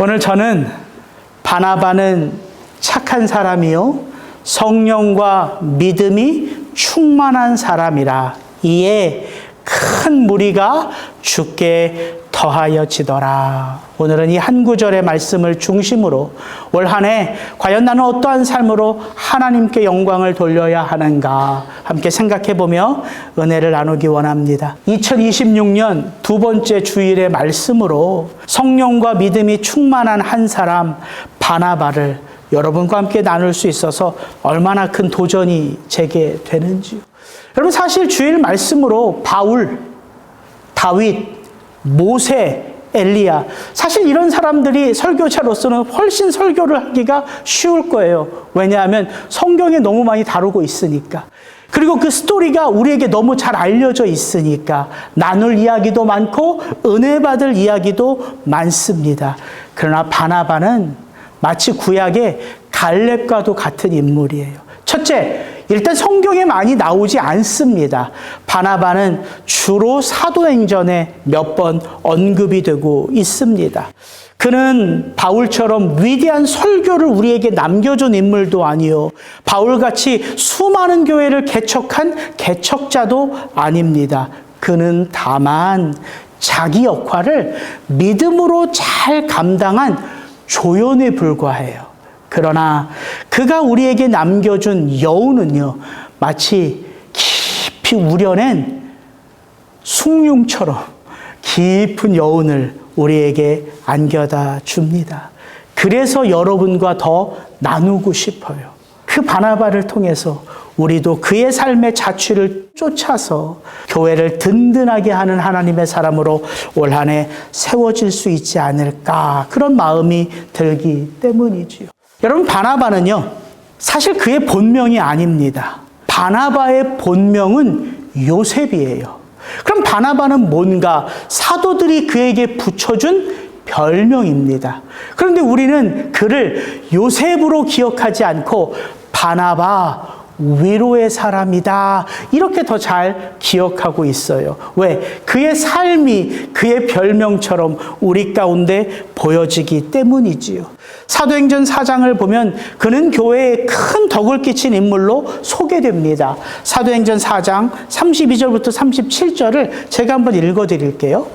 오늘 저는 바나바는 착한 사람이요 성령과 믿음이 충만한 사람이라 이에 큰 무리가 주께 더하여지더라. 오늘은 이 한 구절의 말씀을 중심으로 올 한 해 과연 나는 어떠한 삶으로 하나님께 영광을 돌려야 하는가 함께 생각해보며 은혜를 나누기 원합니다. 2026년 두 번째 주일의 말씀으로 성령과 믿음이 충만한 한 사람 바나바를 여러분과 함께 나눌 수 있어서 얼마나 큰 도전이 제게 되는지요. 여러분 사실 주일 말씀으로 바울, 다윗, 모세, 엘리야 사실 이런 사람들이 설교자로서는 훨씬 설교를 하기가 쉬울 거예요. 왜냐하면 성경에 너무 많이 다루고 있으니까. 그리고 그 스토리가 우리에게 너무 잘 알려져 있으니까 나눌 이야기도 많고 은혜 받을 이야기도 많습니다. 그러나 바나바는 마치 구약의 갈렙과도 같은 인물이에요. 첫째, 일단 성경에 많이 나오지 않습니다. 바나바는 주로 사도행전에 몇 번 언급이 되고 있습니다. 그는 바울처럼 위대한 설교를 우리에게 남겨준 인물도 아니요. 바울같이 수많은 교회를 개척한 개척자도 아닙니다. 그는 다만 자기 역할을 믿음으로 잘 감당한 조연에 불과해요. 그러나 그가 우리에게 남겨준 여운은요, 마치 깊이 우려낸 숭늉처럼 깊은 여운을 우리에게 안겨다 줍니다. 그래서 여러분과 더 나누고 싶어요. 그 바나바를 통해서 우리도 그의 삶의 자취를 쫓아서 교회를 든든하게 하는 하나님의 사람으로 올 한 해 세워질 수 있지 않을까 그런 마음이 들기 때문이지요. 여러분 바나바는요 사실 그의 본명이 아닙니다. 바나바의 본명은 요셉이에요. 그럼 바나바는 뭔가 사도들이 그에게 붙여준 별명입니다. 그런데 우리는 그를 요셉으로 기억하지 않고 바나바 위로의 사람이다 이렇게 더 잘 기억하고 있어요. 왜? 그의 삶이 그의 별명처럼 우리 가운데 보여지기 때문이지요. 사도행전 4장을 보면 그는 교회에 큰 덕을 끼친 인물로 소개됩니다. 사도행전 4장 32절부터 37절을 제가 한번 읽어드릴게요.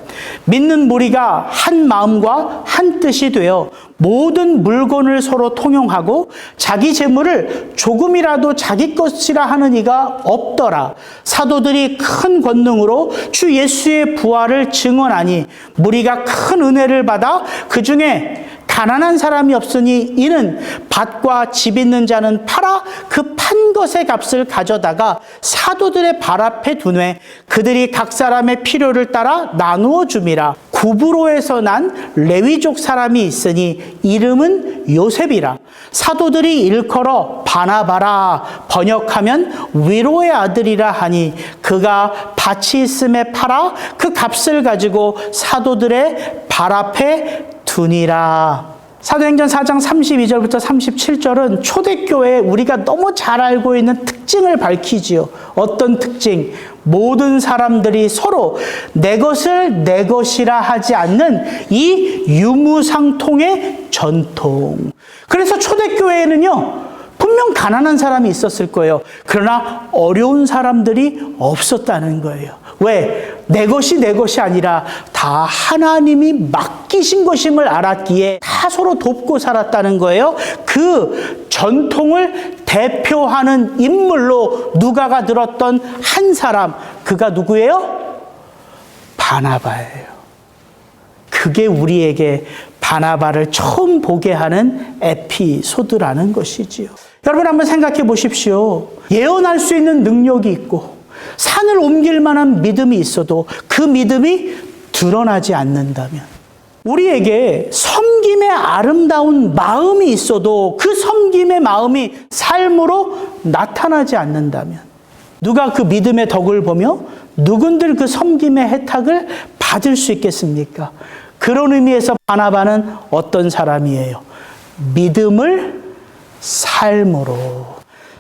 믿는 무리가 한 마음과 한 뜻이 되어 모든 물건을 서로 통용하고 자기 재물을 조금이라도 자기 것이라 하는 이가 없더라. 사도들이 큰 권능으로 주 예수의 부활을 증언하니 무리가 큰 은혜를 받아 그 중에 가난한 사람이 없으니 이는 밭과 집 있는 자는 팔아 그 판 것의 값을 가져다가 사도들의 발 앞에 두매 그들이 각 사람의 필요를 따라 나누어 줌이라. 구브로에서 난 레위족 사람이 있으니 이름은 요셉이라. 사도들이 일컬어 바나바라 번역하면 위로의 아들이라 하니 그가 밭이 있음에 팔아 그 값을 가지고 사도들의 발 앞에 두니라. 사도행전 4장 32절부터 37절은 초대교회에 우리가 너무 잘 알고 있는 특징을 밝히지요. 어떤 특징? 모든 사람들이 서로 내 것을 내 것이라 하지 않는 이 유무상통의 전통. 그래서 초대교회에는요, 분명 가난한 사람이 있었을 거예요. 그러나 어려운 사람들이 없었다는 거예요. 왜? 내 것이 내 것이 아니라 다 하나님이 맡기신 것임을 알았기에 다 서로 돕고 살았다는 거예요. 그 전통을 대표하는 인물로 누가가 들었던 한 사람, 그가 누구예요? 바나바예요. 그게 우리에게 바나바를 처음 보게 하는 에피소드라는 것이지요. 여러분 한번 생각해 보십시오. 예언할 수 있는 능력이 있고 산을 옮길 만한 믿음이 있어도 그 믿음이 드러나지 않는다면, 우리에게 섬김의 아름다운 마음이 있어도 그 섬김의 마음이 삶으로 나타나지 않는다면, 누가 그 믿음의 덕을 보며 누군들 그 섬김의 혜택을 받을 수 있겠습니까? 그런 의미에서 바나바는 어떤 사람이에요? 믿음을 삶으로,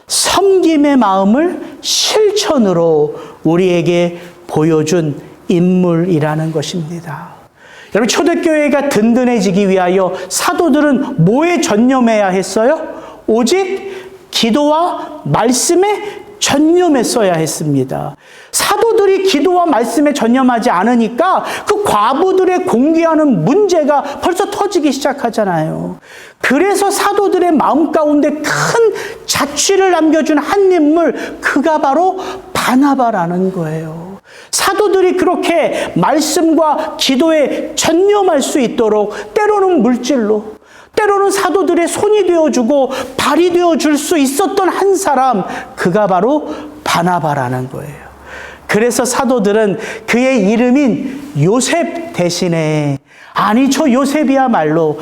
섬김의 마음을 실천으로 우리에게 보여준 인물이라는 것입니다. 여러분, 초대교회가 든든해지기 위하여 사도들은 뭐에 전념해야 했어요? 오직 기도와 말씀에 전념했어야 했습니다. 사도들이 기도와 말씀에 전념하지 않으니까 그 과부들의 공귀하는 문제가 벌써 터지기 시작하잖아요. 그래서 사도들의 마음 가운데 큰 자취를 남겨준 한 인물, 그가 바로 바나바라는 거예요. 사도들이 그렇게 말씀과 기도에 전념할 수 있도록 때로는 물질로, 때로는 사도들의 손이 되어주고 발이 되어줄 수 있었던 한 사람, 그가 바로 바나바라는 거예요. 그래서 사도들은 그의 이름인 요셉 대신에, 아니 저 요셉이야말로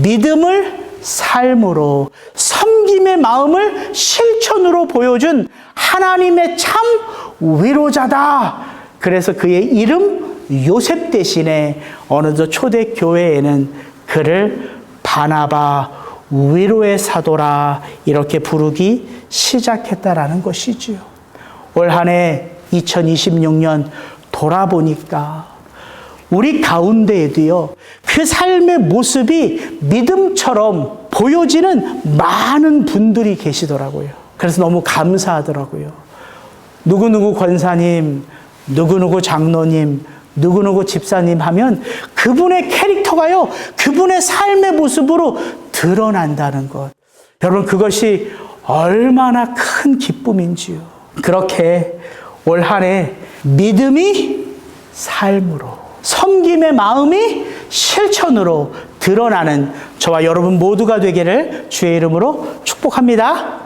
믿음을 삶으로, 섬김의 마음을 실천으로 보여준 하나님의 참 위로자다. 그래서 그의 이름 요셉 대신에 어느덧 초대교회에는 그를 바나바, 위로의 사도라, 이렇게 부르기 시작했다라는 것이지요. 올 한 해 2026년 돌아보니까 우리 가운데에도요, 그 삶의 모습이 믿음처럼 보여지는 많은 분들이 계시더라고요. 그래서 너무 감사하더라고요. 누구누구 권사님, 누구누구 장로님, 누구누구 집사님 하면 그분의 캐릭터가요, 그분의 삶의 모습으로 드러난다는 것. 여러분, 그것이 얼마나 큰 기쁨인지요. 그렇게 올 한 해 믿음이 삶으로, 섬김의 마음이 실천으로 드러나는 저와 여러분 모두가 되기를 주의 이름으로 축복합니다.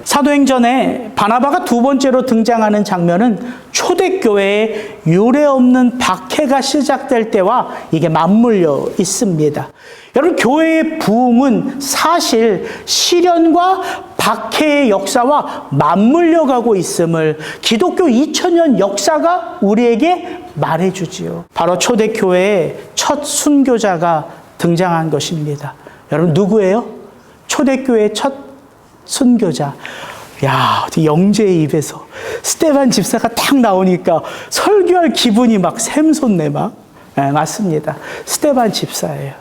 사도행전에 바나바가 두 번째로 등장하는 장면은 초대교회에 유례없는 박해가 시작될 때와 이게 맞물려 있습니다. 여러분, 교회의 부흥은 사실 시련과 박해의 역사와 맞물려 가고 있음을 기독교 2000년 역사가 우리에게 말해주지요. 바로 초대교회의 첫 순교자가 등장한 것입니다. 여러분, 누구예요? 초대교회의 첫 순교자. 야, 영재의 입에서 스데반 집사가 딱 나오니까 설교할 기분이 막 샘솟네 막. 네, 맞습니다. 스데반 집사예요.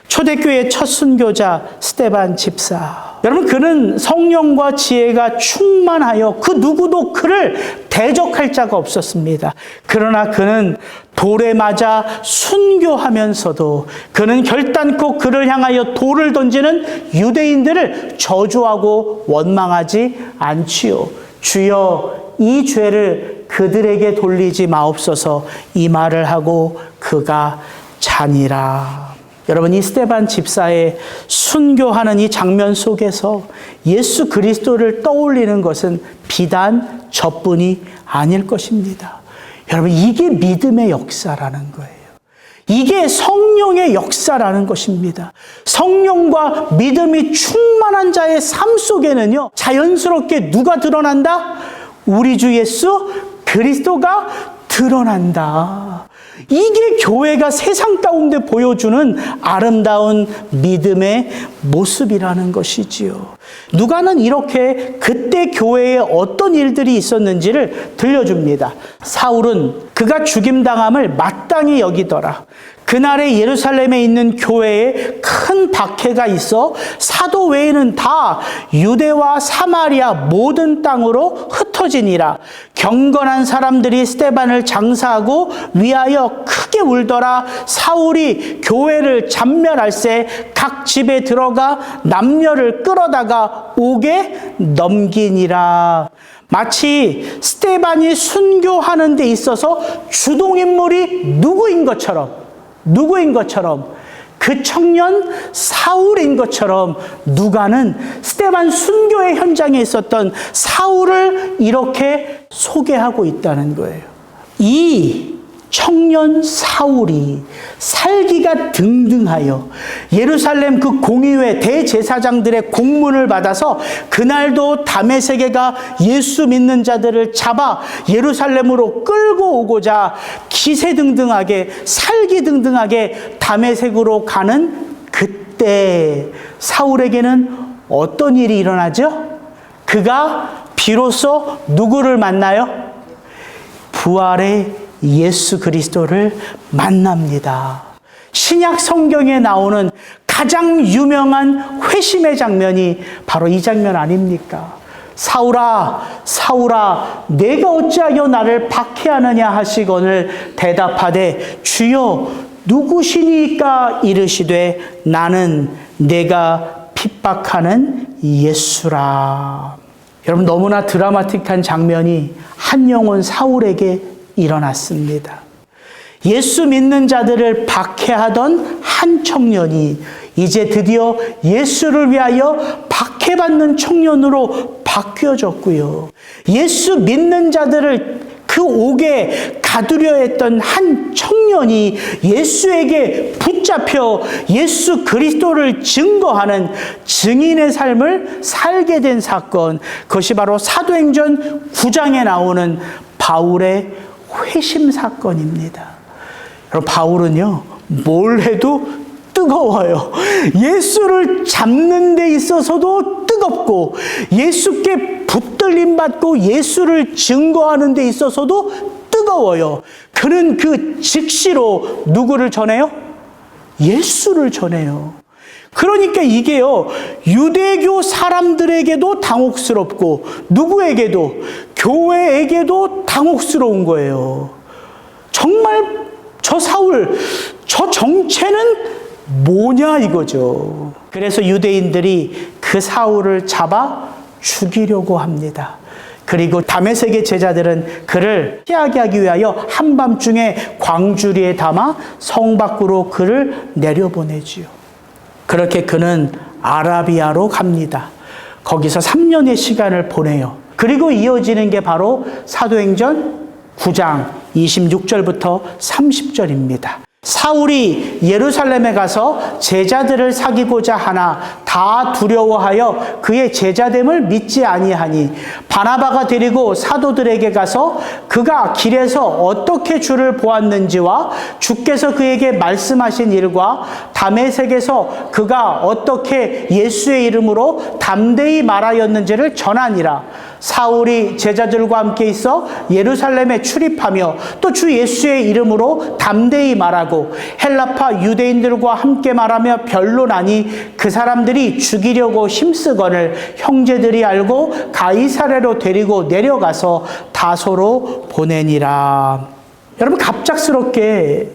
초대교회의 첫 순교자 스데반 집사. 여러분, 그는 성령과 지혜가 충만하여 그 누구도 그를 대적할 자가 없었습니다. 그러나 그는 돌에 맞아 순교하면서도 그는 결단코 그를 향하여 돌을 던지는 유대인들을 저주하고 원망하지 않지요. 주여, 이 죄를 그들에게 돌리지 마옵소서, 이 말을 하고 그가 자니라. 여러분, 이 스데반 집사의 순교하는 이 장면 속에서 예수 그리스도를 떠올리는 것은 비단 저뿐이 아닐 것입니다. 여러분, 이게 믿음의 역사라는 거예요. 이게 성령의 역사라는 것입니다. 성령과 믿음이 충만한 자의 삶 속에는요, 자연스럽게 누가 드러난다? 우리 주 예수 그리스도가 드러난다. 이게 교회가 세상 가운데 보여주는 아름다운 믿음의 모습이라는 것이지요. 누가는 이렇게 그때 교회에 어떤 일들이 있었는지를 들려줍니다. 사울은 그가 죽임당함을 마땅히 여기더라. 그날에 예루살렘에 있는 교회에 큰 박해가 있어 사도 외에는 다 유대와 사마리아 모든 땅으로 흩어지니라. 경건한 사람들이 스데반을 장사하고 위하여 크게 울더라. 사울이 교회를 잡멸할새 각 집에 들어가 남녀를 끌어다가 옥에 넘기니라. 마치 스데반이 순교하는 데 있어서 주동인물이 누구인 것처럼 그 청년 사울인 것처럼 누가는 스데반 순교의 현장에 있었던 사울을 이렇게 소개하고 있다는 거예요. 이 청년 사울이 살기가 등등하여 예루살렘 그 공의회 대제사장들의 공문을 받아서 그날도 다메섹에가 예수 믿는 자들을 잡아 예루살렘으로 끌고 오고자 기세등등하게 살기등등하게 다메섹으로 가는 그때 사울에게는 어떤 일이 일어나죠? 그가 비로소 누구를 만나요? 부활의 예수 그리스도를 만납니다. 신약 성경에 나오는 가장 유명한 회심의 장면이 바로 이 장면 아닙니까? 사울아, 사울아, 내가 어찌하여 나를 박해하느냐 하시거늘 대답하되 주여 누구시니까 이르시되 나는 내가 핍박하는 예수라. 여러분, 너무나 드라마틱한 장면이 한 영혼 사울에게 일어났습니다. 예수 믿는 자들을 박해하던 한 청년이 이제 드디어 예수를 위하여 박해받는 청년으로 바뀌어졌고요. 예수 믿는 자들을 그 옥에 가두려 했던 한 청년이 예수에게 붙잡혀 예수 그리스도를 증거하는 증인의 삶을 살게 된 사건, 그것이 바로 사도행전 9장에 나오는 바울의 회심 사건입니다. 여러분, 바울은요, 뭘 해도 뜨거워요. 예수를 잡는 데 있어서도 뜨겁고, 예수께 붙들림 받고 예수를 증거하는 데 있어서도 뜨거워요. 그는 그 즉시로 누구를 전해요? 예수를 전해요. 그러니까 이게요, 유대교 사람들에게도 당혹스럽고 누구에게도, 교회에게도 당혹스러운 거예요. 정말 저 사울, 저 정체는 뭐냐 이거죠. 그래서 유대인들이 그 사울을 잡아 죽이려고 합니다. 그리고 다메섹의 제자들은 그를 피하게 하기 위하여 한밤중에 광주리에 담아 성 밖으로 그를 내려보내지요. 그렇게 그는 아라비아로 갑니다. 거기서 3년의 시간을 보내요. 그리고 이어지는 게 바로 사도행전 9장 26절부터 30절입니다. 사울이 예루살렘에 가서 제자들을 사귀고자 하나 다 두려워하여 그의 제자됨을 믿지 아니하니 바나바가 데리고 사도들에게 가서 그가 길에서 어떻게 주를 보았는지와 주께서 그에게 말씀하신 일과 다메섹에서 그가 어떻게 예수의 이름으로 담대히 말하였는지를 전하니라. 사울이 제자들과 함께 있어 예루살렘에 출입하며 또 주 예수의 이름으로 담대히 말하고 헬라파 유대인들과 함께 말하며 변론하니 그 사람들이 죽이려고 힘쓰거늘 형제들이 알고 가이사랴로 데리고 내려가서 다소로 보내니라. 여러분, 갑작스럽게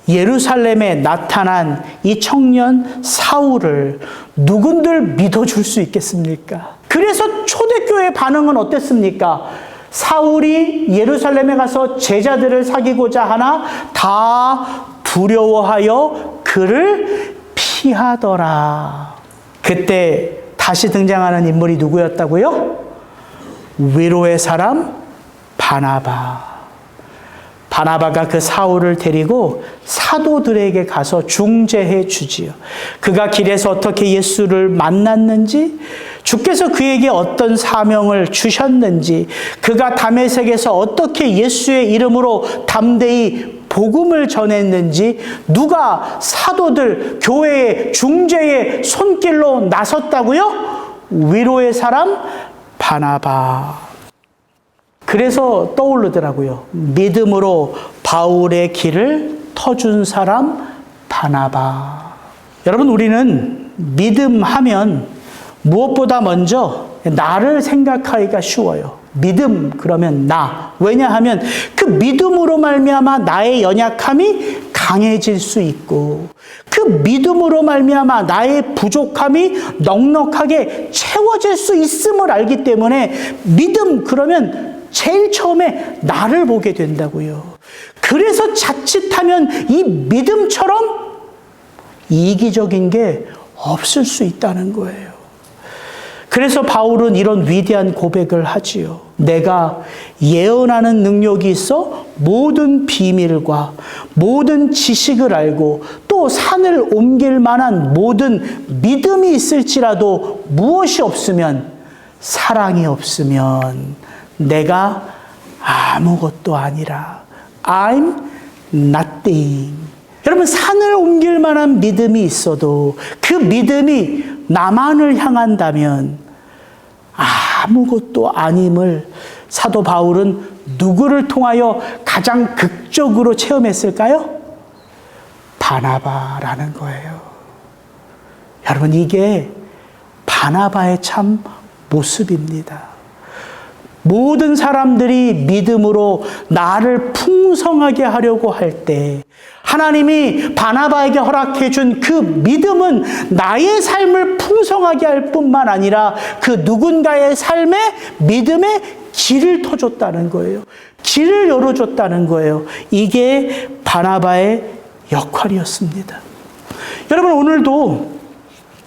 예루살렘에 나타난 이 청년 사울을 누군들 믿어줄 수 있겠습니까? 그래서 초대교회 반응은 어땠습니까? 사울이 예루살렘에 가서 제자들을 사귀고자 하나 다 두려워하여 그를 피하더라. 그때 다시 등장하는 인물이 누구였다고요? 위로의 사람 바나바. 바나바가 그 사울을 데리고 사도들에게 가서 중재해 주지요. 그가 길에서 어떻게 예수를 만났는지, 주께서 그에게 어떤 사명을 주셨는지, 그가 다메섹에서 어떻게 예수의 이름으로 담대히 복음을 전했는지, 누가 사도들, 교회의 중재의 손길로 나섰다고요? 위로의 사람 바나바. 그래서 떠오르더라고요. 믿음으로 바울의 길을 터준 사람 바나바. 여러분, 우리는 믿음하면 무엇보다 먼저 나를 생각하기가 쉬워요. 믿음 그러면 나. 왜냐하면 그 믿음으로 말미암아 나의 연약함이 강해질 수 있고, 그 믿음으로 말미암아 나의 부족함이 넉넉하게 채워질 수 있음을 알기 때문에 믿음 그러면 제일 처음에 나를 보게 된다고요. 그래서 자칫하면 이 믿음처럼 이기적인 게 없을 수 있다는 거예요. 그래서 바울은 이런 위대한 고백을 하지요. 내가 예언하는 능력이 있어 모든 비밀과 모든 지식을 알고 또 산을 옮길 만한 모든 믿음이 있을지라도 무엇이 없으면, 사랑이 없으면 내가 아무것도 아니라. I'm nothing. 여러분, 산을 옮길 만한 믿음이 있어도 그 믿음이 나만을 향한다면 아무것도 아님을 사도 바울은 누구를 통하여 가장 극적으로 체험했을까요? 바나바라는 거예요. 여러분, 이게 바나바의 참 모습입니다. 모든 사람들이 믿음으로 나를 풍성하게 하려고 할 때 하나님이 바나바에게 허락해 준 그 믿음은 나의 삶을 풍성하게 할 뿐만 아니라 그 누군가의 삶에 믿음의 길을 터줬다는 거예요. 길을 열어줬다는 거예요. 이게 바나바의 역할이었습니다. 여러분, 오늘도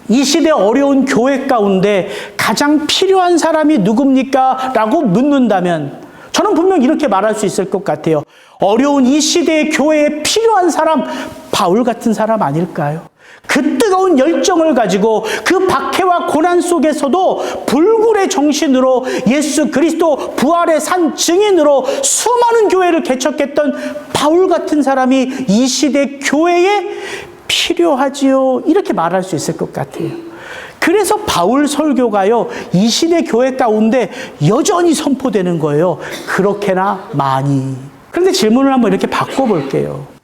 이 시대 어려운 교회 가운데 가장 필요한 사람이 누굽니까? 라고 묻는다면 저는 분명 이렇게 말할 수 있을 것 같아요. 어려운 이 시대의 교회에 필요한 사람, 바울 같은 사람 아닐까요? 그 뜨거운 열정을 가지고 그 박해와 고난 속에서도 불굴의 정신으로 예수 그리스도 부활의 산 증인으로 수많은 교회를 개척했던 바울 같은 사람이 이 시대 교회에 필요하지요. 이렇게 말할 수 있을 것 같아요. 그래서 바울 설교가요, 이 시대 교회 가운데 여전히 선포되는 거예요. 그렇게나 많이. 그런데 질문을 한번 이렇게 바꿔볼게요.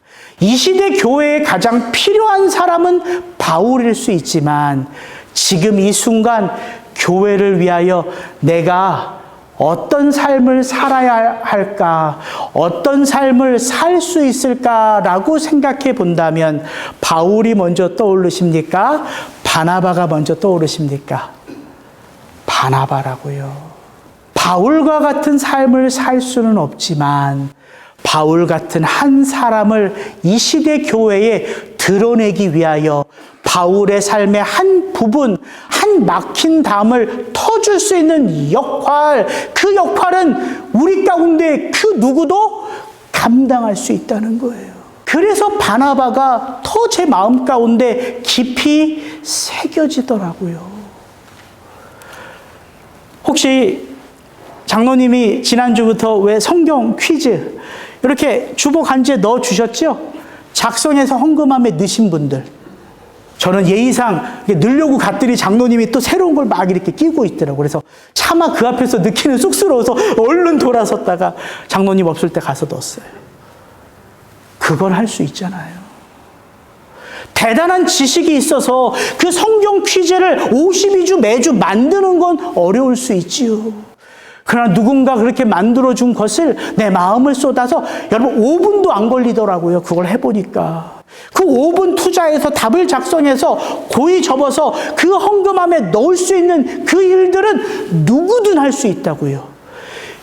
이 시대 교회에 가장 필요한 사람은 바울일 수 있지만 지금 이 순간 교회를 위하여 내가 어떤 삶을 살아야 할까, 어떤 삶을 살 수 있을까라고 생각해 본다면 바울이 먼저 떠오르십니까? 바나바가 먼저 떠오르십니까? 바나바라고요. 바울과 같은 삶을 살 수는 없지만 바울 같은 한 사람을 이 시대 교회에 드러내기 위하여 바울의 삶의 한 부분, 한 막힌 담을 터줄 수 있는 역할, 그 역할은 우리 가운데 그 누구도 감당할 수 있다는 거예요. 그래서 바나바가 더 제 마음 가운데 깊이 새겨지더라고요. 혹시 장로님이 지난주부터 왜 성경 퀴즈 이렇게 주보 간지에 넣어주셨죠? 작성해서 헌금함에 넣으신 분들. 저는 예의상 넣으려고 갔더니 장로님이 또 새로운 걸 막 이렇게 끼고 있더라고요. 그래서 차마 그 앞에서 넣기는 쑥스러워서 얼른 돌아섰다가 장로님 없을 때 가서 넣었어요. 그걸 할 수 있잖아요. 대단한 지식이 있어서 그 성경 퀴즈를 52주 매주 만드는 건 어려울 수 있지요. 그러나 누군가 그렇게 만들어준 것을 내 마음을 쏟아서 여러분 5분도 안 걸리더라고요. 그걸 해보니까. 그 5분 투자해서 답을 작성해서 고이 접어서 그 헌금함에 넣을 수 있는 그 일들은 누구든 할 수 있다고요.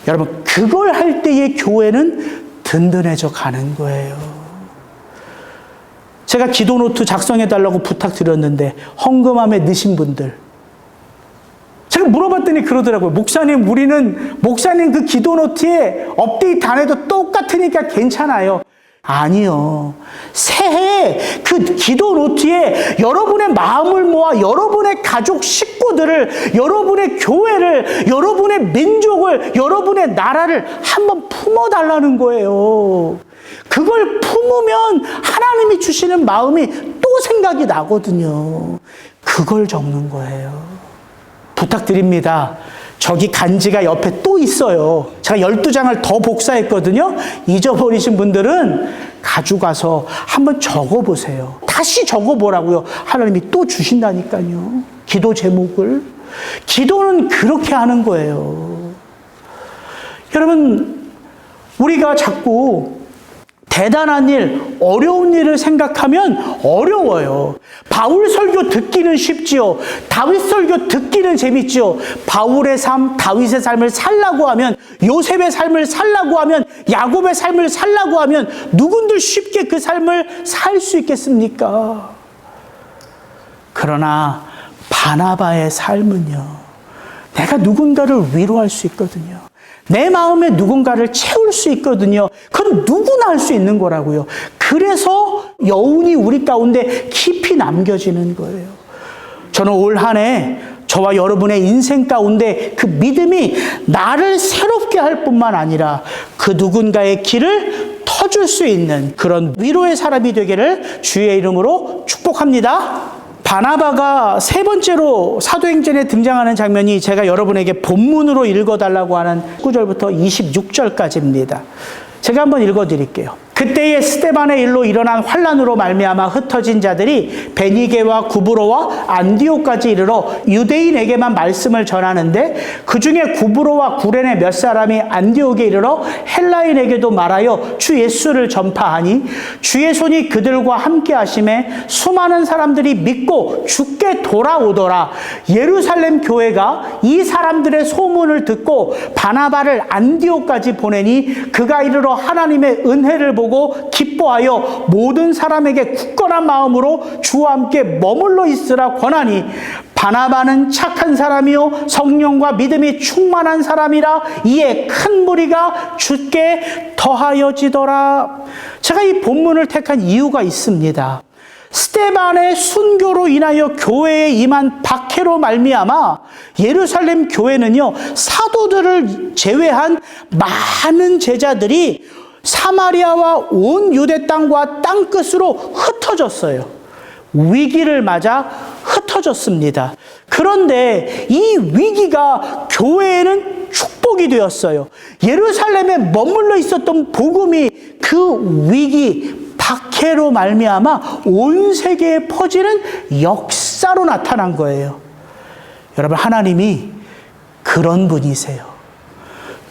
여러분 그걸 할 때의 교회는 든든해져 가는 거예요. 제가 기도 노트 작성해달라고 부탁드렸는데 헌금함에 넣으신 분들 제가 물어봤더니 그러더라고요. 목사님, 우리는 목사님 그 기도 노트에 업데이트 안 해도 똑같으니까 괜찮아요. 아니요. 새해 그 기도 노트에 여러분의 마음을 모아 여러분의 가족 식구들을, 여러분의 교회를, 여러분의 민족을, 여러분의 나라를 한번 품어달라는 거예요. 그걸 품으면 하나님이 주시는 마음이 또 생각이 나거든요. 그걸 적는 거예요. 부탁드립니다. 저기 간지가 옆에 또 있어요. 제가 12장을 더 복사했거든요. 잊어버리신 분들은 가져가서 한번 적어보세요. 다시 적어보라고요. 하나님이 또 주신다니까요. 기도 제목을. 기도는 그렇게 하는 거예요. 여러분, 우리가 자꾸 대단한 일, 어려운 일을 생각하면 어려워요. 바울 설교 듣기는 쉽지요. 다윗 설교 듣기는 재밌지요. 바울의 삶, 다윗의 삶을 살라고 하면, 요셉의 삶을 살라고 하면, 야곱의 삶을 살라고 하면 누군들 쉽게 그 삶을 살 수 있겠습니까? 그러나 바나바의 삶은요, 내가 누군가를 위로할 수 있거든요. 내 마음에 누군가를 채울 수 있거든요. 그건 누구나 할 수 있는 거라고요. 그래서 여운이 우리 가운데 깊이 남겨지는 거예요. 저는 올 한 해 저와 여러분의 인생 가운데 그 믿음이 나를 새롭게 할 뿐만 아니라 그 누군가의 길을 터줄 수 있는 그런 위로의 사람이 되기를 주의 이름으로 축복합니다. 바나바가 세 번째로 사도행전에 등장하는 장면이 제가 여러분에게 본문으로 읽어달라고 하는 9절부터 26절까지입니다. 제가 한번 읽어드릴게요. 그때의 스데반의 일로 일어난 환란으로 말미암아 흩어진 자들이 베니게와 구브로와 안디옥까지 이르러 유대인에게만 말씀을 전하는데 그 중에 구브로와 구레네 몇 사람이 안디옥에 이르러 헬라인에게도 말하여 주 예수를 전파하니 주의 손이 그들과 함께 하심에 수많은 사람들이 믿고 주께 돌아오더라. 예루살렘 교회가 이 사람들의 소문을 듣고 바나바를 안디옥까지 보내니 그가 이르러 하나님의 은혜를 보고 기뻐하여 모든 사람에게 굳건한 마음으로 주와 함께 머물러 있으라 권하니 바나바는 착한 사람이요 성령과 믿음이 충만한 사람이라 이에 큰 무리가 주께 더하여지더라. 제가 이 본문을 택한 이유가 있습니다. 스데반의 순교로 인하여 교회에 임한 박해로 말미암아 예루살렘 교회는요, 사도들을 제외한 많은 제자들이 사마리아와 온 유대 땅과 땅끝으로 흩어졌어요. 위기를 맞아 흩어졌습니다. 그런데 이 위기가 교회에는 축복이 되었어요. 예루살렘에 머물러 있었던 복음이 그 위기, 박해로 말미암아 온 세계에 퍼지는 역사로 나타난 거예요. 여러분, 하나님이 그런 분이세요.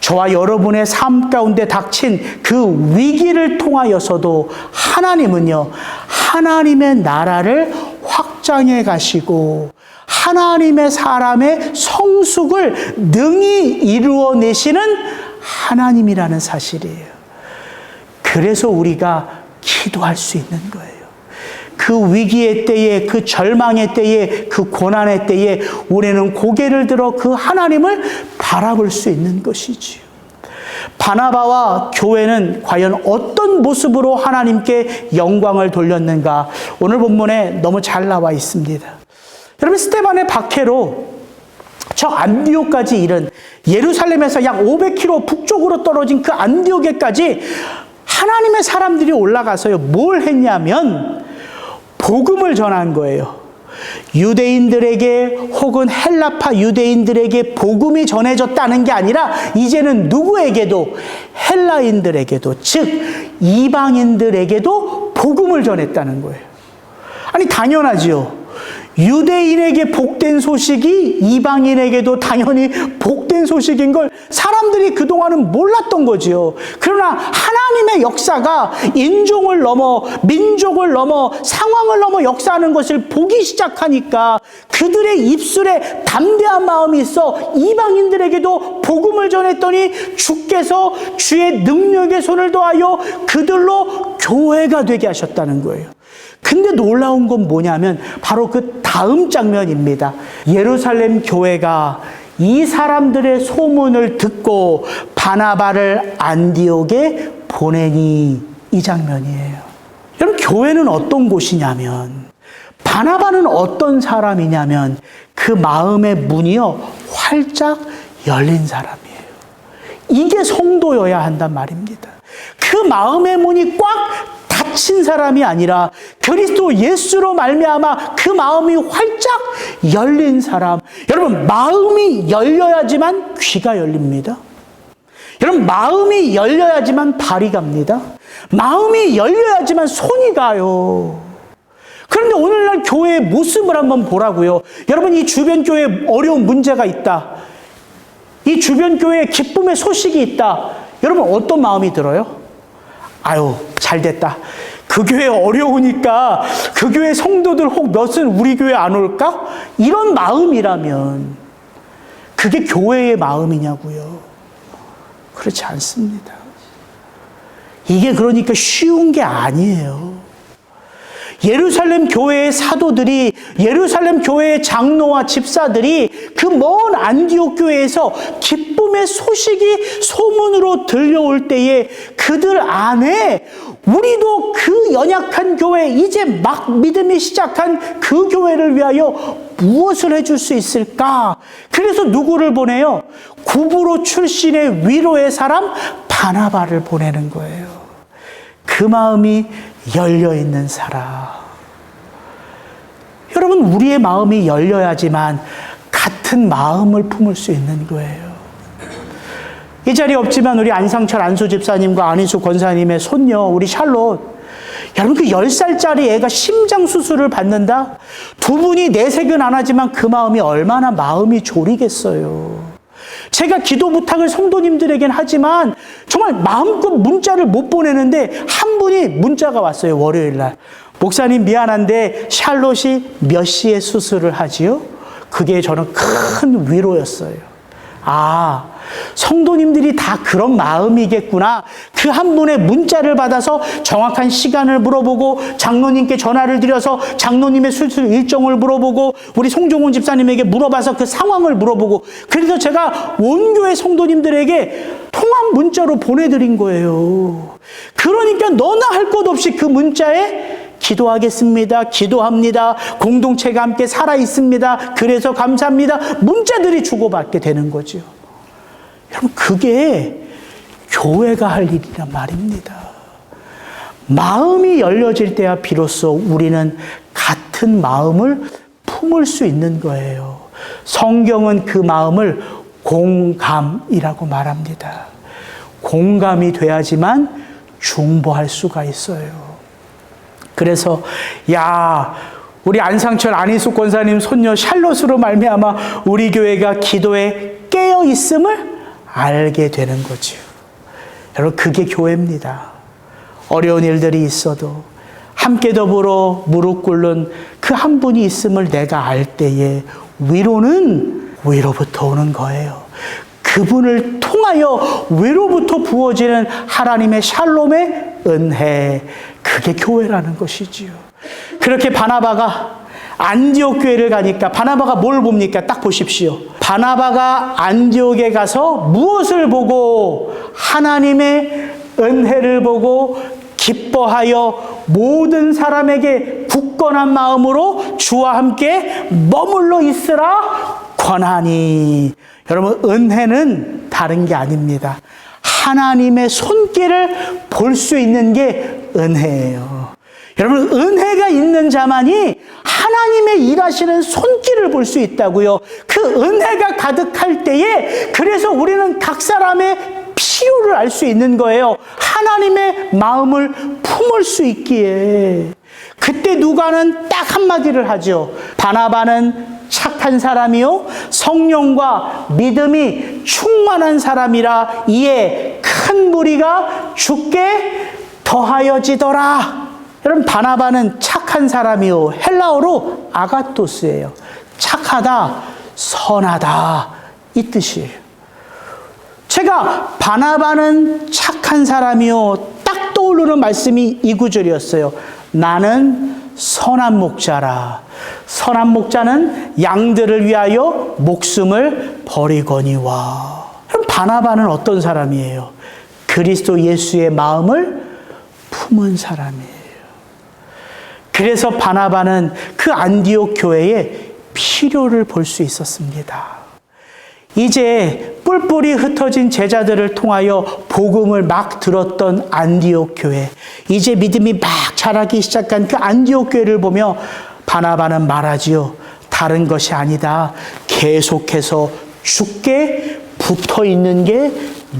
저와 여러분의 삶 가운데 닥친 그 위기를 통하여서도 하나님은요, 하나님의 나라를 확장해 가시고 하나님의 사람의 성숙을 능히 이루어내시는 하나님이라는 사실이에요. 그래서 우리가 기도할 수 있는 거예요. 그 위기의 때에, 그 절망의 때에, 그 고난의 때에 우리는 고개를 들어 그 하나님을 바라볼 수 있는 것이지요. 바나바와 교회는 과연 어떤 모습으로 하나님께 영광을 돌렸는가? 오늘 본문에 너무 잘 나와 있습니다. 여러분, 스데반의 박해로 저 안디옥까지 이른, 예루살렘에서 약 500km 북쪽으로 떨어진 그 안디옥에까지 하나님의 사람들이 올라가서요, 뭘 했냐면 복음을 전한 거예요. 유대인들에게 혹은 헬라파 유대인들에게 복음이 전해졌다는 게 아니라 이제는 누구에게도, 헬라인들에게도, 즉 이방인들에게도 복음을 전했다는 거예요. 아니, 당연하지요. 유대인에게 복된 소식이 이방인에게도 당연히 복된 소식인 걸 사람들이 그동안은 몰랐던 거지요. 그러나 하나님의 역사가 인종을 넘어, 민족을 넘어, 상황을 넘어 역사하는 것을 보기 시작하니까 그들의 입술에 담대한 마음이 있어 이방인들에게도 복음을 전했더니 주께서 주의 능력의 손을 더하여 그들로 교회가 되게 하셨다는 거예요. 근데 놀라운 건 뭐냐면 바로 그 다음 장면입니다. 예루살렘 교회가 이 사람들의 소문을 듣고 바나바를 안디옥에 보내니, 이 장면이에요. 여러분, 교회는 어떤 곳이냐면, 바나바는 어떤 사람이냐면 그 마음의 문이요, 활짝 열린 사람이에요. 이게 성도여야 한단 말입니다. 그 마음의 문이 꽉 닫힌 사람이 아니라 그리스도 예수로 말미암아 그 마음이 활짝 열린 사람. 여러분, 마음이 열려야지만 귀가 열립니다. 여러분, 마음이 열려야지만 발이 갑니다. 마음이 열려야지만 손이 가요. 그런데 오늘날 교회의 모습을 한번 보라고요. 여러분, 이 주변 교회에 어려운 문제가 있다. 이 주변 교회에 기쁨의 소식이 있다. 여러분, 어떤 마음이 들어요? 아유, 잘 됐다. 그 교회 어려우니까 그 교회 성도들 혹 몇은 우리 교회 안 올까? 이런 마음이라면 그게 교회의 마음이냐고요. 그렇지 않습니다. 이게 그러니까 쉬운 게 아니에요. 예루살렘 교회의 사도들이, 예루살렘 교회의 장로와 집사들이 그 먼 안디옥 교회에서 기쁨의 소식이 소문으로 들려올 때에 그들 안에 우리도 그 연약한 교회, 이제 막 믿음이 시작한 그 교회를 위하여 무엇을 해줄 수 있을까? 그래서 누구를 보내요? 구브로 출신의 위로의 사람 바나바를 보내는 거예요. 그 마음이 열려있는 사람. 여러분, 우리의 마음이 열려야지만 같은 마음을 품을 수 있는 거예요. 이 자리에 없지만 우리 안상철 안수 집사님과 안희수 권사님의 손녀 우리 샬롯, 여러분 그 10살짜리 애가 심장 수술을 받는다? 두 분이 내색은 안 하지만 그 마음이 얼마나 마음이 졸이겠어요. 제가 기도 부탁을 성도님들에겐 하지만 정말 마음껏 문자를 못 보내는데 한 분이 문자가 왔어요. 월요일날. 목사님 미안한데 샬롯이 몇 시에 수술을 하지요? 그게 저는 큰 위로였어요. 아, 성도님들이 다 그런 마음이겠구나. 그 한 분의 문자를 받아서 정확한 시간을 물어보고 장로님께 전화를 드려서 장로님의 수술 일정을 물어보고 우리 송종훈 집사님에게 물어봐서 그 상황을 물어보고, 그래서 제가 원교회 성도님들에게 통합 문자로 보내드린 거예요. 그러니까 너나 할 것 없이 그 문자에 기도하겠습니다. 기도합니다. 공동체가 함께 살아있습니다. 그래서 감사합니다. 문자들이 주고받게 되는 거죠. 여러분, 그게 교회가 할 일이란 말입니다. 마음이 열려질 때야 비로소 우리는 같은 마음을 품을 수 있는 거예요. 성경은 그 마음을 공감이라고 말합니다. 공감이 돼야지만 중보할 수가 있어요. 그래서 우리 안상철 안희숙 권사님 손녀 샬롯으로 말미암아 우리 교회가 기도에 깨어 있음을 알게 되는 거죠. 여러분, 그게 교회입니다. 어려운 일들이 있어도 함께 더불어 무릎 꿇는 그 한 분이 있음을 내가 알 때에 위로는 위로부터 오는 거예요. 그분을 통하여 위로부터 부어지는 하나님의 샬롬의 은혜, 그게 교회라는 것이지요. 그렇게 바나바가 안디옥 교회를 가니까 바나바가 뭘 봅니까? 딱 보십시오. 바나바가 안디옥에 가서 무엇을 보고? 하나님의 은혜를 보고 기뻐하여 모든 사람에게 굳건한 마음으로 주와 함께 머물러 있으라 권하니. 여러분, 은혜는 다른 게 아닙니다. 하나님의 손길을 볼 수 있는 게 은혜예요. 여러분, 은혜가 있는 자만이 하나님의 일하시는 손길을 볼 수 있다고요. 그 은혜가 가득할 때에 그래서 우리는 각 사람의 필요를 알 수 있는 거예요. 하나님의 마음을 품을 수 있기에. 그때 누가는 딱 한마디를 하죠. 바나바는 착한 사람이요 성령과 믿음이 충만한 사람이라 이에 큰 무리가 주께 더하여지더라. 여러분, 바나바는 착한 사람이요 헬라어로 아가토스예요. 착하다, 선하다, 이 뜻이에요. 제가 바나바는 착한 사람이요 딱 떠오르는 말씀이 이 구절이었어요. 나는 선한 목자라. 선한 목자는 양들을 위하여 목숨을 버리거니와. 그럼 바나바는 어떤 사람이에요? 그리스도 예수의 마음을 품은 사람이에요. 그래서 바나바는 그 안디옥 교회의 필요를 볼 수 있었습니다. 이제 뿔뿔이 흩어진 제자들을 통하여 복음을 막 들었던 안디옥 교회, 이제 믿음이 막 자라기 시작한 그 안디옥 교회를 보며 바나바는 말하지요. 다른 것이 아니다. 계속해서 주께 붙어 있는 게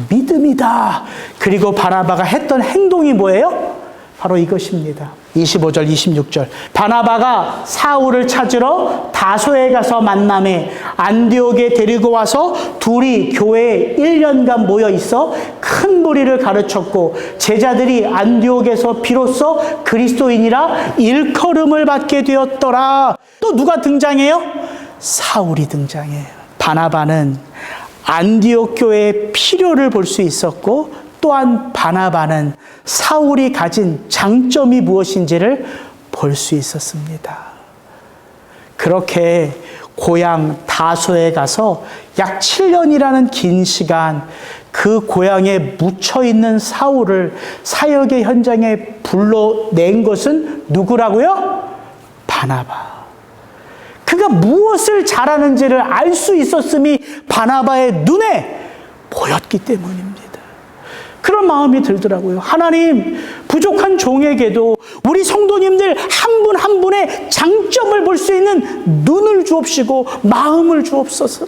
믿음이다. 그리고 바나바가 했던 행동이 뭐예요? 바로 이것입니다. 25절, 26절. 바나바가 사울을 찾으러 다소에 가서 만남에 안디옥에 데리고 와서 둘이 교회에 1년간 모여 있어 큰 무리를 가르쳤고 제자들이 안디옥에서 비로소 그리스도인이라 일컬음을 받게 되었더라. 또 누가 등장해요? 사울이 등장해요. 바나바는 안디옥 교회의 필요를 볼 수 있었고 또한 바나바는 사울이 가진 장점이 무엇인지를 볼 수 있었습니다. 그렇게 고향 다소에 가서 약 7년이라는 긴 시간 그 고향에 묻혀있는 사울을 사역의 현장에 불러낸 것은 누구라고요? 바나바. 그가 무엇을 잘하는지를 알 수 있었음이 바나바의 눈에 보였기 때문입니다. 그런 마음이 들더라고요. 하나님, 부족한 종에게도 우리 성도님들 한 분 한 분의 장점을 볼 수 있는 눈을 주옵시고 마음을 주옵소서.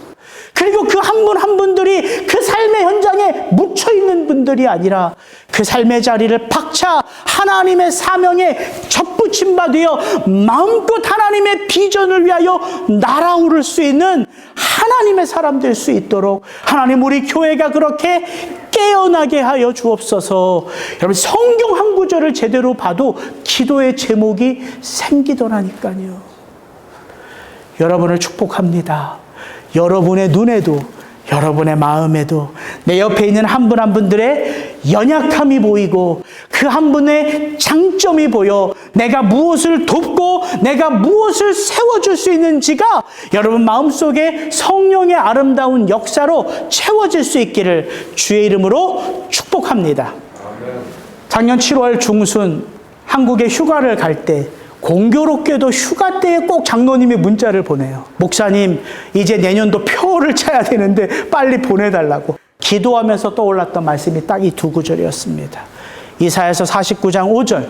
그리고 그 한 분 한 분들이 그 삶의 현장에 묻혀 있는 분들이 아니라 그 삶의 자리를 박차 하나님의 사명에 접붙임 바 되어 마음껏 하나님의 비전을 위하여 날아오를 수 있는 하나님의 사람 될 수 있도록 하나님, 우리 교회가 그렇게 깨어나게 하여 주옵소서. 여러분, 성경 한 구절을 제대로 봐도 기도의 제목이 생기더라니까요. 여러분을 축복합니다. 여러분의 눈에도, 여러분의 마음에도 내 옆에 있는 한 분 한 분들의 연약함이 보이고 그 한 분의 장점이 보여 내가 무엇을 돕고 내가 무엇을 세워줄 수 있는지가 여러분 마음속에 성령의 아름다운 역사로 채워질 수 있기를 주의 이름으로 축복합니다. 작년 7월 중순 한국에 휴가를 갈 때 공교롭게도 휴가 때에 꼭 장로님이 문자를 보내요. 목사님, 이제 내년도 표를 차야 되는데 빨리 보내달라고. 기도하면서 떠올랐던 말씀이 딱 이 두 구절이었습니다. 이사야서 49장 5절.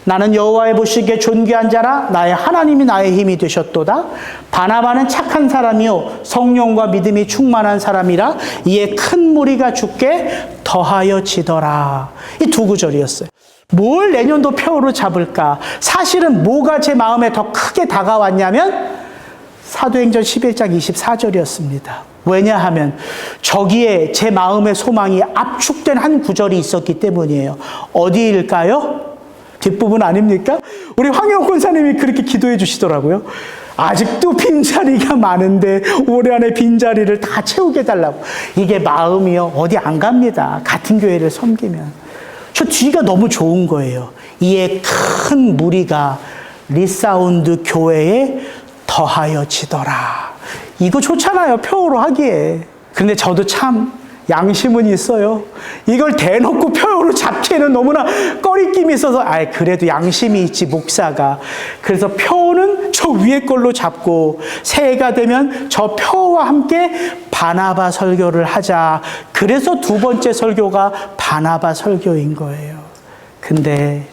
나는 여호와의 보시기에 존귀한 자라 나의 하나님이 나의 힘이 되셨도다. 바나바는 착한 사람이요 성령과 믿음이 충만한 사람이라 이에 큰 무리가 주께 더하여지더라. 이 두 구절이었어요. 뭘 내년도 표로 잡을까? 사실은 뭐가 제 마음에 더 크게 다가왔냐면 사도행전 11장 24절이었습니다. 왜냐하면 저기에 제 마음의 소망이 압축된 한 구절이 있었기 때문이에요. 어디일까요? 뒷부분 아닙니까? 우리 황영 권사님이 그렇게 기도해 주시더라고요. 아직도 빈자리가 많은데 올해 안에 빈자리를 다 채우게 해달라고. 이게 마음이요, 어디 안 갑니다. 같은 교회를 섬기면. 저 뒤가 너무 좋은 거예요. 이에 큰 무리가 리사운드 교회에 더하여지더라. 이거 좋잖아요, 표로 하기에. 근데 저도 참 양심은 있어요. 이걸 대놓고 표로 잡기에는 너무나 꺼리낌이 있어서 그래도 양심이 있지 목사가. 그래서 표는 저 위에 걸로 잡고 새해가 되면 저 표와 함께 바나바 설교를 하자. 그래서 두 번째 설교가 바나바 설교인 거예요. 근데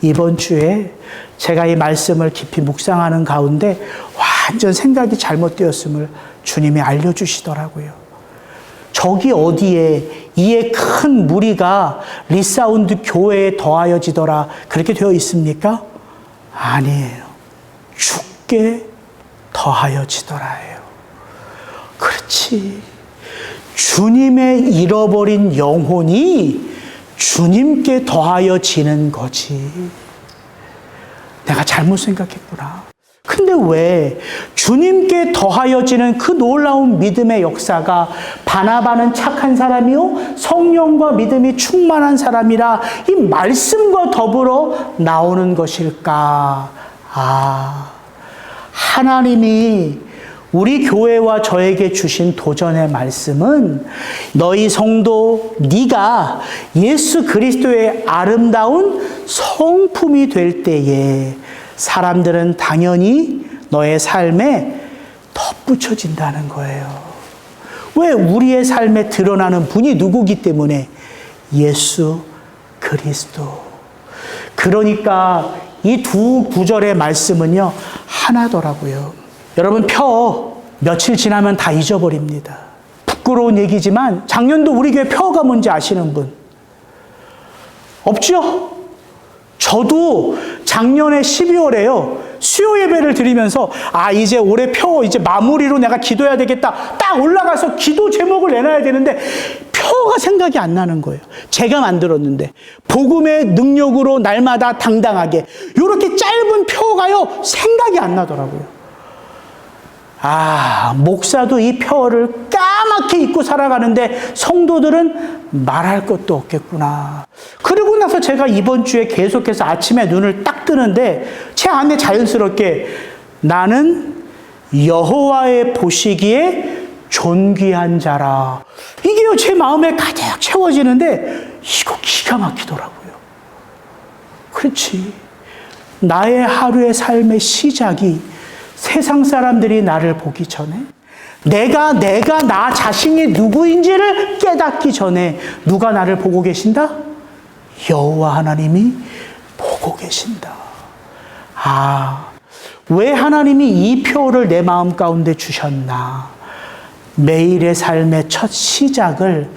이번 주에 제가 이 말씀을 깊이 묵상하는 가운데 완전 생각이 잘못되었음을 주님이 알려주시더라고요. 저기 어디에 이에 큰 무리가 리사운드 교회에 더하여지더라 그렇게 되어 있습니까? 아니에요. 주께 더하여지더라예요. 그렇지. 주님의 잃어버린 영혼이 주님께 더하여지는 거지. 내가 잘못 생각했구나. 근데 왜 주님께 더하여지는 그 놀라운 믿음의 역사가 바나바는 착한 사람이요 성령과 믿음이 충만한 사람이라 이 말씀과 더불어 나오는 것일까? 하나님이 우리 교회와 저에게 주신 도전의 말씀은 너희 성도 네가 예수 그리스도의 아름다운 성품이 될 때에 사람들은 당연히 너의 삶에 덧붙여진다는 거예요. 왜? 우리의 삶에 드러나는 분이 누구기 때문에 예수 그리스도. 그러니까 이 두 구절의 말씀은요 하나더라고요. 여러분, 표 며칠 지나면 다 잊어버립니다. 부끄러운 얘기지만 작년도 우리 교회 표가 뭔지 아시는 분 없죠? 저도 작년에 12월에요. 수요 예배를 드리면서 이제 올해 표 이제 마무리로 내가 기도해야 되겠다. 딱 올라가서 기도 제목을 내놔야 되는데 표가 생각이 안 나는 거예요. 제가 만들었는데 복음의 능력으로 날마다 당당하게 이렇게 짧은 표가요 생각이 안 나더라고요. 목사도 이 표를 까맣게 잊고 살아가는데 성도들은 말할 것도 없겠구나. 그러고 나서 제가 이번 주에 계속해서 아침에 눈을 딱 뜨는데 제 안에 자연스럽게 나는 여호와의 보시기에 존귀한 자라. 이게요 제 마음에 가득 채워지는데 이거 기가 막히더라고요. 그렇지. 나의 하루의 삶의 시작이 세상 사람들이 나를 보기 전에 내가 나 자신이 누구인지를 깨닫기 전에 누가 나를 보고 계신다? 여호와 하나님이 보고 계신다. 왜 하나님이 이 표를 내 마음 가운데 주셨나? 매일의 삶의 첫 시작을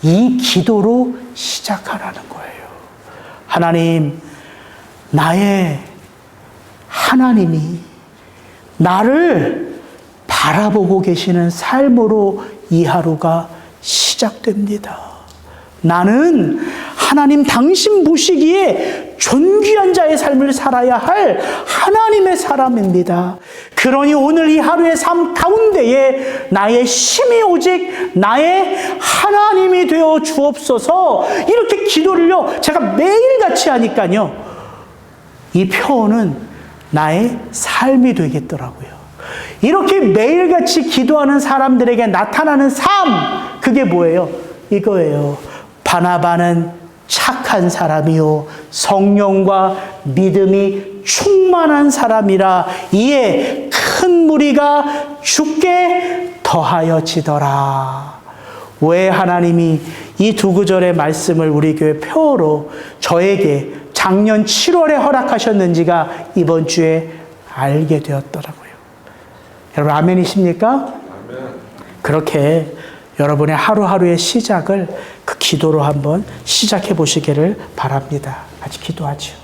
이 기도로 시작하라는 거예요. 하나님, 나의 하나님이 나를 바라보고 계시는 삶으로 이 하루가 시작됩니다. 나는 하나님 당신 보시기에 존귀한 자의 삶을 살아야 할 하나님의 사람입니다. 그러니 오늘 이 하루의 삶 가운데에 나의 힘이 오직 나의 하나님이 되어 주옵소서. 이렇게 기도를요, 제가 매일같이 하니까요, 이 표현은 나의 삶이 되겠더라고요. 이렇게 매일같이 기도하는 사람들에게 나타나는 삶, 그게 뭐예요? 이거예요. 바나바는 착한 사람이요 성령과 믿음이 충만한 사람이라 이에 큰 무리가 주께 더하여지더라. 왜 하나님이 이 두 구절의 말씀을 우리 교회 표어로 저에게 작년 7월에 허락하셨는지가 이번 주에 알게 되었더라고요. 여러분 아멘이십니까? 아멘. 그렇게 여러분의 하루하루의 시작을 그 기도로 한번 시작해 보시기를 바랍니다. 같이 기도하죠.